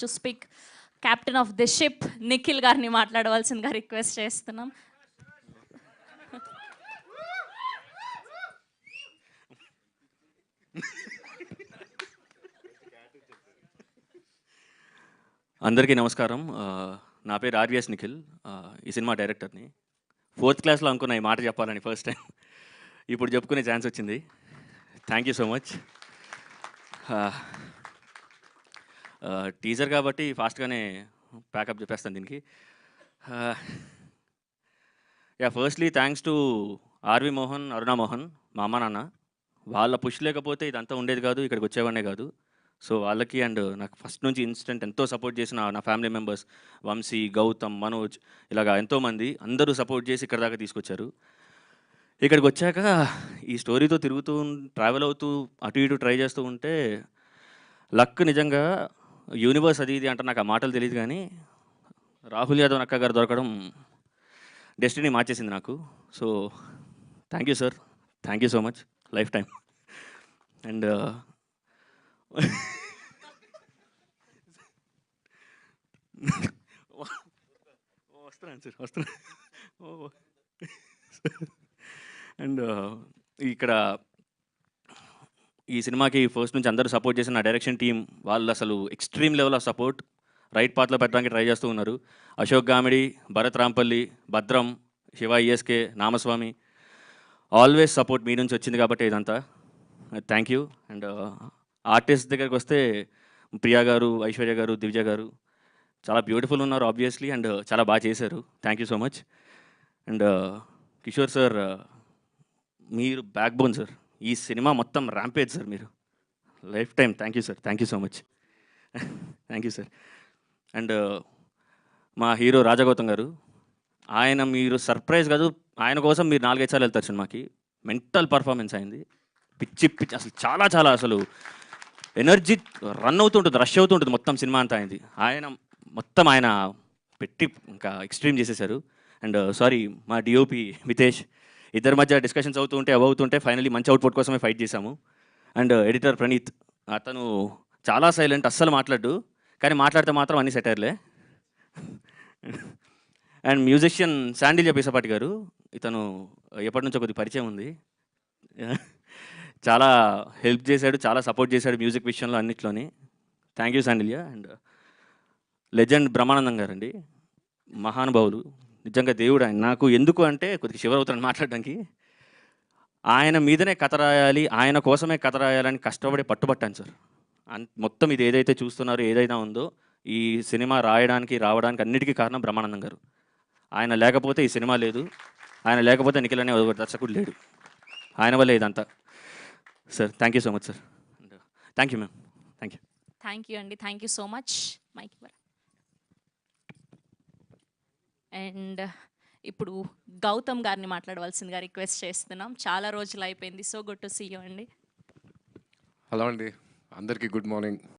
To speak captain of the ship Nikhil గారిని మాట్లాడవలసిందిగా request చేస్తున్నాం. అందరికీ నమస్కారం. నా పేరు ఆర్విఎస్ నిఖిల్. ఈ సినిమా డైరెక్టర్ని. 4th క్లాస్లో అనుకున్న ఈ మాట చెప్పాలని ఫస్ట్ టైం ఇప్పుడు చెప్పుకునే ఛాన్స్ వచ్చింది. Thank you so much. Teaser కాబట్టి ఫాస్ట్గానే ప్యాకప్ చెప్పేస్తాను దీనికి. Firstly thanks to R V Mohan, Aruna Mohan, మా అమ్మ నాన్న. వాళ్ళ పుష్ లేకపోతే ఇదంతా ఉండేది కాదు, ఇక్కడికి వచ్చేవాడినే కాదు. సో వాళ్ళకి అండ్ నాకు ఫస్ట్ నుంచి ఇన్స్టెంట్ ఎంతో సపోర్ట్ చేసిన నా ఫ్యామిలీ మెంబర్స్ వంశీ, గౌతమ్, మనోజ్, ఇలాగా ఎంతోమంది అందరూ సపోర్ట్ చేసి ఇక్కడ దాకా తీసుకొచ్చారు. ఇక్కడికి వచ్చాక ఈ స్టోరీతో తిరుగుతూ ట్రావెల్ అవుతూ అటు ఇటు ట్రై చేస్తూ ఉంటే లక్ నిజంగా యూనివర్స్ అది ఇది అంటే నాకు ఆ మాటలు తెలియదు, కానీ రాహుల్ యాదవ్ అక్క గారు దొరకడం డెస్టినీ మార్చేసింది నాకు. So thank you sir, thank you so much, life time. And వస్తున్నాను సార్, వస్తున్నా. అండ్ ఇక్కడ ఈ సినిమాకి ఫస్ట్ నుంచి అందరూ సపోర్ట్ చేసిన నా డైరెక్షన్ టీం వాళ్ళు అసలు extreme level of support right పాత్లో పెట్టడానికి ట్రై చేస్తూ ఉన్నారు. Ashok Gamidi, Bharat Rampalli, Bhadram, Siva ESK, Namaswamy, always support మీ నుంచి వచ్చింది కాబట్టి ఇదంతా థ్యాంక్ యూ. అండ్ ఆర్టిస్ట్ దగ్గరికి వస్తే ప్రియా గారు, ఐశ్వర్య గారు, దివ్య గారు చాలా బ్యూటిఫుల్ ఉన్నారు ఆబ్వియస్లీ, అండ్ చాలా బాగా చేశారు. Thank you so much. And Kishore sir, మీరు బ్యాక్ బోన్ సార్, ఈ సినిమా మొత్తం ర్యాంపేజ్ సార్, మీరు life time. Thank you sir, thank you so much, thank you sir. And మా హీరో రాజగౌతమ్ గారు, ఆయన మీరు సర్ప్రైజ్ కాదు, ఆయన కోసం మీరు 4-5 సార్లు వెళ్తారు సినిమాకి. మెంటల్ పర్ఫార్మెన్స్ అయింది, పిచ్చి పిచ్చి, అసలు చాలా చాలా అసలు ఎనర్జీ రన్ అవుతుంటుంది, రష్ అవుతుంటుంది మొత్తం సినిమా అంతా అయింది. ఆయన మొత్తం ఆయన పెట్టి ఇంకా ఎక్స్ట్రీమ్ చేసేశారు. అండ్ సారీ మా డిఓపి మితేష్, ఇద్దరి మధ్య డిస్కషన్స్ అవుతుంటే ఫైనలీ మంచి అవుట్పుట్ కోసమే ఫైట్ చేశాము. అండ్ ఎడిటర్ ప్రణీత్, అతను చాలా సైలెంట్, అస్సలు మాట్లాడు, కానీ మాట్లాడితే మాత్రం అన్ని సెటైర్లే. అండ్ మ్యూజిషియన్ శాండిల్య పిసపాటి గారు, ఇతను ఎప్పటి నుంచో కొద్దిగా పరిచయం ఉంది, చాలా హెల్ప్ చేశాడు, చాలా సపోర్ట్ చేశాడు మ్యూజిక్ విషయంలో అన్నిట్లోని. Thank you Sandilya. And legend Brahmanandam గారండి, మహానుభావులు, నిజంగా దేవుడు ఆయన నాకు. ఎందుకు అంటే కొద్దిగా శివర్ అవుతాను మాట్లాడడానికి. ఆయన మీదనే కథ రాయాలి, ఆయన కోసమే కథ రాయాలని కష్టపడి పట్టుబట్టాను సార్. మొత్తం ఇది ఏదైతే చూస్తున్నారో ఏదైనా ఉందో ఈ సినిమా రాయడానికి రావడానికి అన్నిటికీ కారణం బ్రహ్మానందం గారు. ఆయన లేకపోతే ఈ సినిమా లేదు, ఆయన లేకపోతే నిఖిల్ అనే ఒక దర్శకుడు లేడు. ఆయన వల్లే ఇదంతా sir. Thank you so much sir. Thank you ma'am, thank you. Thank you అండి, thank you so much. Mike and ఇప్పుడు గౌతమ్ గారిని మాట్లాడవలసిందిగా రిక్వెస్ట్ చేస్తున్నాం. చాలా రోజులు అయిపోయింది. So good to see you అండి. హలో అండి, అందరికీ గుడ్ మార్నింగ్.